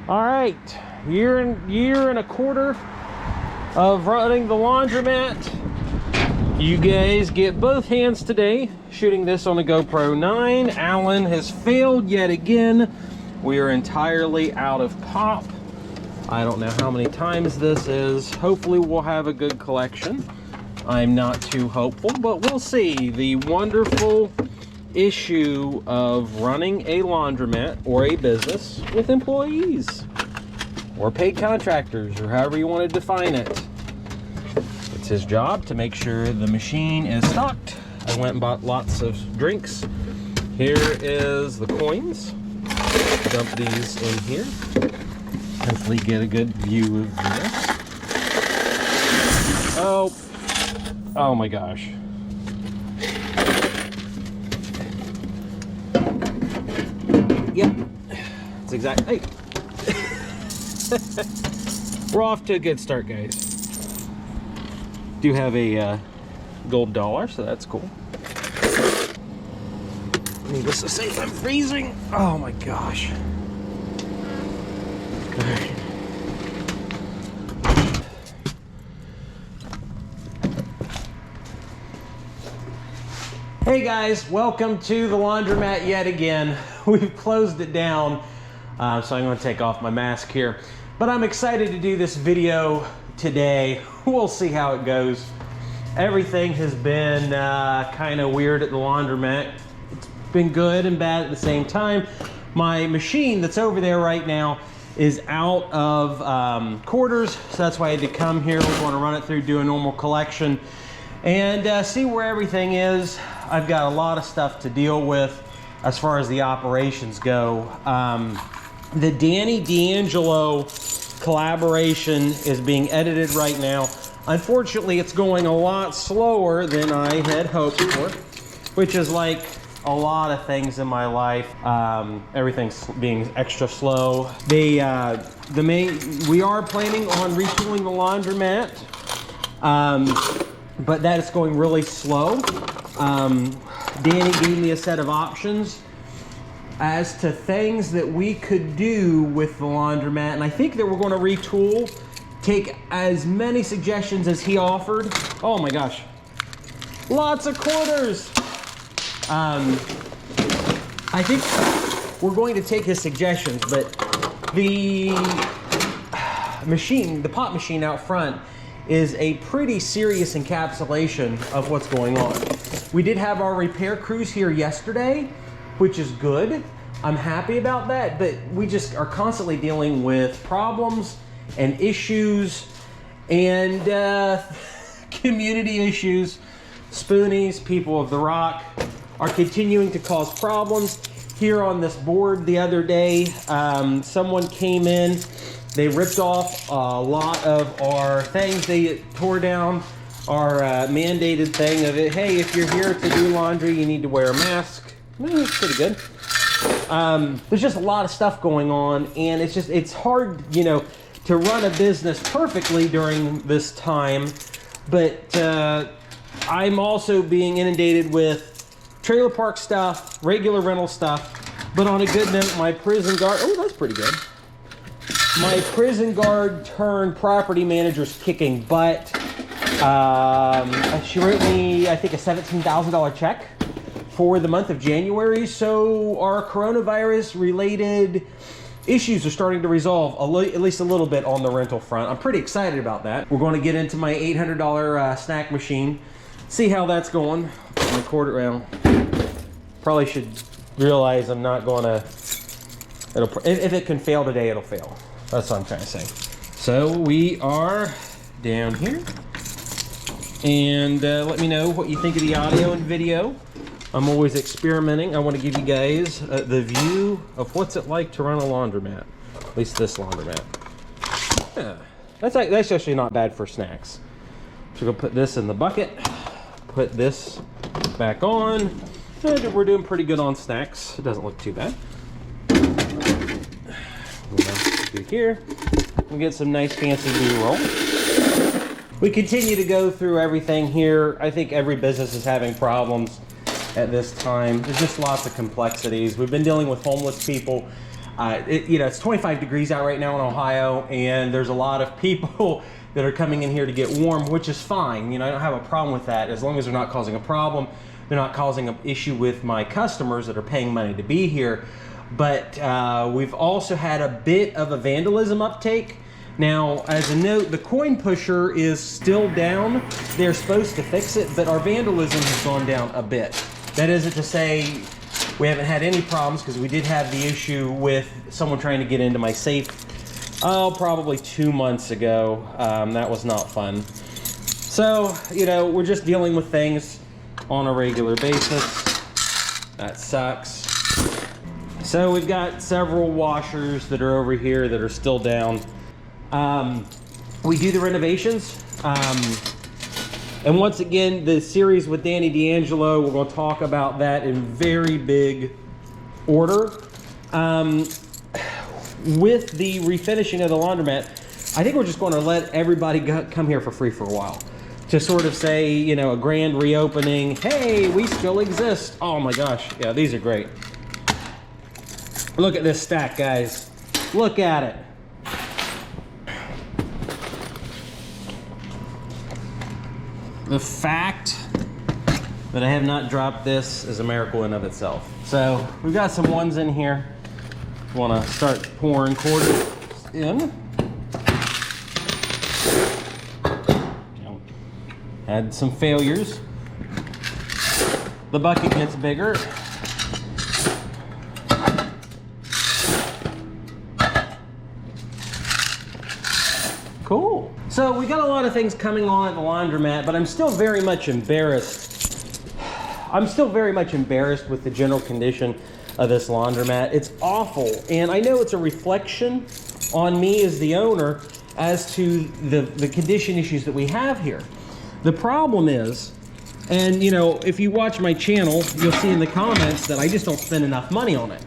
All right, year and a quarter of running the laundromat. You guys get both hands today shooting this on a GoPro 9. Alan has failed yet again. We are entirely out of pop. I don't know how many times this is. Hopefully we'll have a good collection. I'm not too hopeful, but we'll see. The wonderful issue of running a laundromat or a business with employees or paid contractors, or however you want to define it. It's his job to make sure the machine is stocked. I went and bought lots of drinks. Here is the coins. Dump these in here. Hopefully get a good view of this. Oh my gosh. Yep, it's exactly. Hey. We're off to a good start, guys. Do have a gold dollar, so that's cool. Needless to say, I'm freezing. Oh my gosh. All right. Hey guys, welcome to the laundromat yet again. We've closed it down, so I'm going to take off my mask here. But I'm excited to do this video today. We'll see how it goes. Everything has been kind of weird at the laundromat. It's been good and bad at the same time. My machine that's over there right now is out of quarters, so that's why I had to come here. We're going to run it through, do a normal collection, and see where everything is. I've got a lot of stuff to deal with as far as the operations go. The Danny D'Angelo collaboration is being edited right now. Unfortunately, it's going a lot slower than I had hoped for, which is like a lot of things in my life. Everything's being extra slow. We are planning on retooling the laundromat, but that is going really slow. Danny gave me a set of options as to things that we could do with the laundromat, and I think that we're going to retool, take as many suggestions as he offered. Oh my gosh, lots of quarters. I think we're going to take his suggestions, but the machine, the pop machine out front, is a pretty serious encapsulation of what's going on. We did have our repair crews here yesterday, which is good. I'm happy about that, but we just are constantly dealing with problems and issues and community issues. Spoonies, people of the Rock, are continuing to cause problems. Here on this board the other day, someone came in, they ripped off a lot of our things. They tore down our mandated thing of it. Hey, if you're here to do laundry, you need to wear a mask. It's pretty good. There's just a lot of stuff going on, and it's hard, you know, to run a business perfectly during this time. But I'm also being inundated with trailer park stuff, regular rental stuff. But on a good note, my prison guard, oh, that's pretty good. My prison guard turned property manager's kicking butt. She wrote me, I think, a $17,000 check for the month of January. So our coronavirus related issues are starting to resolve at least a little bit on the rental front. I'm pretty excited about that. We're going to get into my $800 snack machine, see how that's going. My quarter, well, probably should realize I'm not going to, if it can fail today, it'll fail. That's what I'm trying to say. So we are down here, and let me know what you think of the audio and video. I'm always experimenting. I want to give you guys the view of what's it like to run a laundromat, at least this laundromat. Yeah, that's actually not bad for snacks. So we're gonna put this in the bucket, put this back on, and we're doing pretty good on snacks. It doesn't look too bad. Through here, we'll get some nice fancy B-roll. We continue to go through everything here. I think every business is having problems at this time. There's just lots of complexities. We've been dealing with homeless people. You know, it's 25 degrees out right now in Ohio, and there's a lot of people that are coming in here to get warm, which is fine. You know, I don't have a problem with that as long as they're not causing a problem. They're not causing an issue with my customers that are paying money to be here. But we've also had a bit of a vandalism uptake. Now, as a note, the coin pusher is still down. They're supposed to fix it, but our vandalism has gone down a bit. That isn't to say we haven't had any problems, because we did have the issue with someone trying to get into my safe, probably 2 months ago. That was not fun. So, you know, we're just dealing with things on a regular basis. That sucks. So we've got several washers that are over here that are still down. We do the renovations. And once again, the series with Danny D'Angelo, we're going to talk about that in very big order. With the refinishing of the laundromat, I think we're just going to let everybody come here for free for a while. To sort of say, you know, a grand reopening. Hey, we still exist. Oh my gosh. Yeah, these are great. Look at this stack, guys. Look at it. The fact that I have not dropped this is a miracle in of itself. So we've got some ones in here. Want to start pouring quarters in. Had some failures. The bucket gets bigger. Cool. So we got a lot of things coming on at the laundromat, but I'm still very much embarrassed. I'm still very much embarrassed with the general condition of this laundromat. It's awful, and I know it's a reflection on me as the owner as to the condition issues that we have here. The problem is, and you know, if you watch my channel, you'll see in the comments that I just don't spend enough money on it.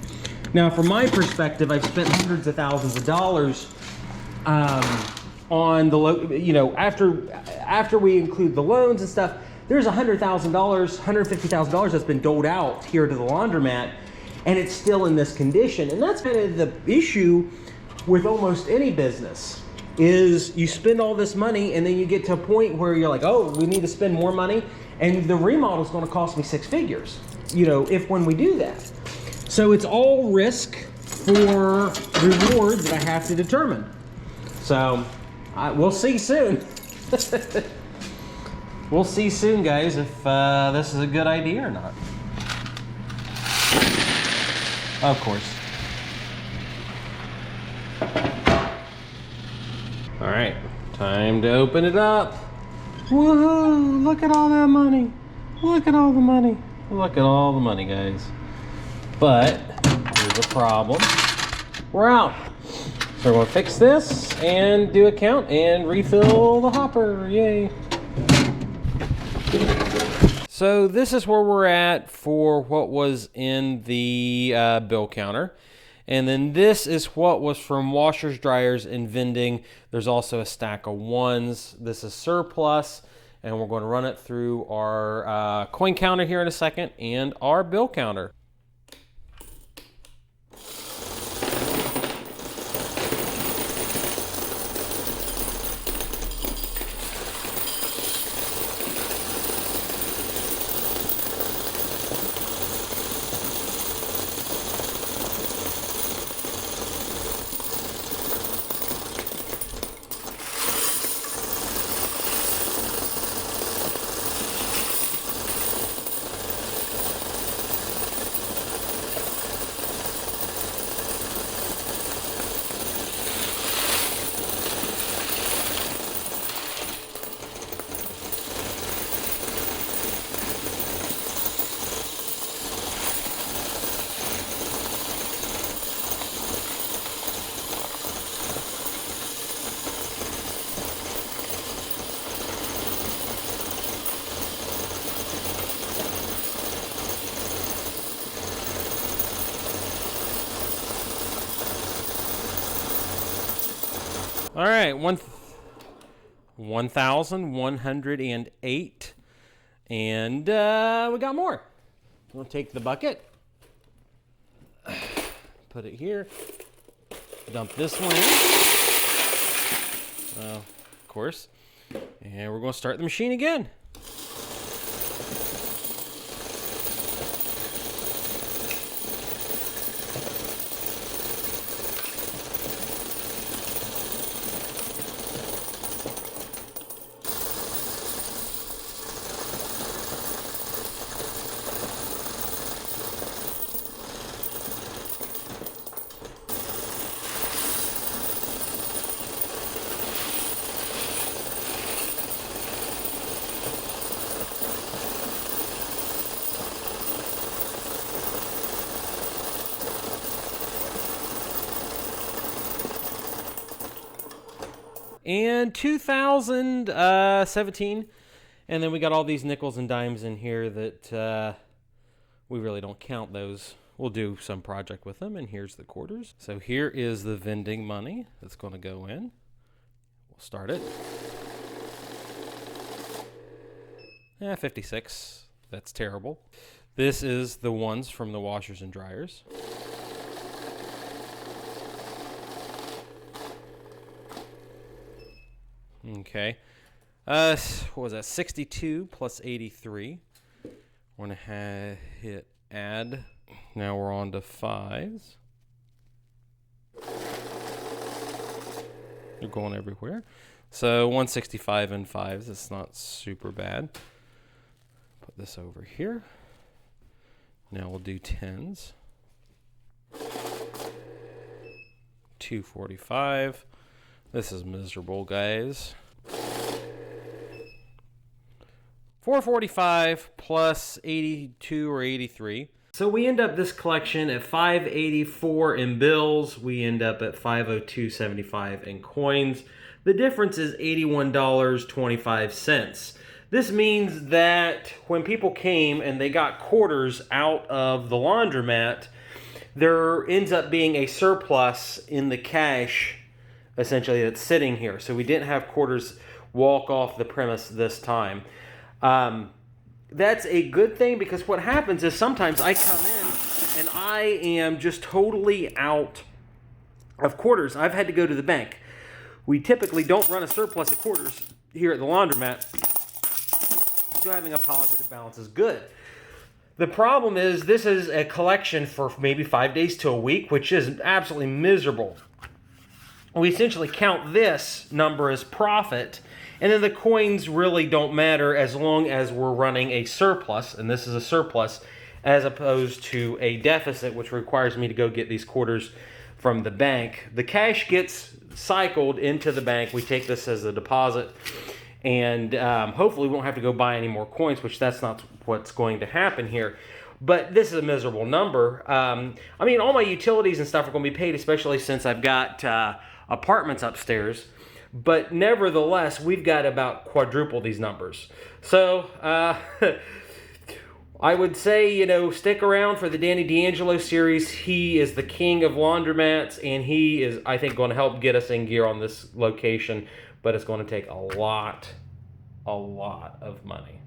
Now, from my perspective, I've spent hundreds of thousands of dollars on the, you know, after we include the loans and stuff, there's $100,000, $150,000 that's been doled out here to the laundromat, and it's still in this condition. And that's kind of the issue with almost any business, is you spend all this money and then you get to a point where you're like, oh, we need to spend more money, and the remodel is going to cost me 6 figures, you know, when we do that. So it's all risk for reward that I have to determine. So we'll see soon. We'll see soon, guys, if this is a good idea or not. Of course. All right, time to open it up. Woohoo! Look at all that money. Look at all the money. Look at all the money, guys. But here's a problem. We're out. So we're going to fix this and do a count and refill the hopper. Yay. So this is where we're at for what was in the bill counter. And then this is what was from washers, dryers, and vending. There's also a stack of ones. This is surplus, and we're going to run it through our coin counter here in a second and our bill counter. All right, 1,108, and we got more. We'll take the bucket, put it here. Dump this one in. Of course. And we're going to start the machine again. And 2017, and then we got all these nickels and dimes in here that we really don't count those. We'll do some project with them, and here's the quarters. So here is the vending money that's going to go in. We'll start it. 56. That's terrible. This is the ones from the washers and dryers. Okay, what was that? 62 plus 83. We're gonna hit add. Now we're on to fives. They're going everywhere. So 165 and fives. It's not super bad. Put this over here. Now we'll do tens. 245. This is miserable, guys. 445 plus 82 or 83. So we end up this collection at 584 in bills. We end up at 502.75 in coins. The difference is $81.25. This means that when people came and they got quarters out of the laundromat, there ends up being a surplus in the cash essentially that's sitting here. So we didn't have quarters walk off the premise this time. That's a good thing, because what happens is sometimes I come in and I am just totally out of quarters. I've had to go to the bank. We typically don't run a surplus of quarters here at the laundromat, so having a positive balance is good. The problem is this is a collection for maybe 5 days to a week, which is absolutely miserable. We essentially count this number as profit, and then the coins really don't matter as long as we're running a surplus, and this is a surplus, as opposed to a deficit, which requires me to go get these quarters from the bank. The cash gets cycled into the bank. We take this as a deposit, and hopefully we won't have to go buy any more coins, which that's not what's going to happen here. But this is a miserable number. I mean, all my utilities and stuff are going to be paid, especially since I've got apartments upstairs. But nevertheless, we've got about quadruple these numbers. So I would say, you know, stick around for the Danny D'Angelo series. He is the king of laundromats, and he is, I think, going to help get us in gear on this location. But it's going to take a lot of money.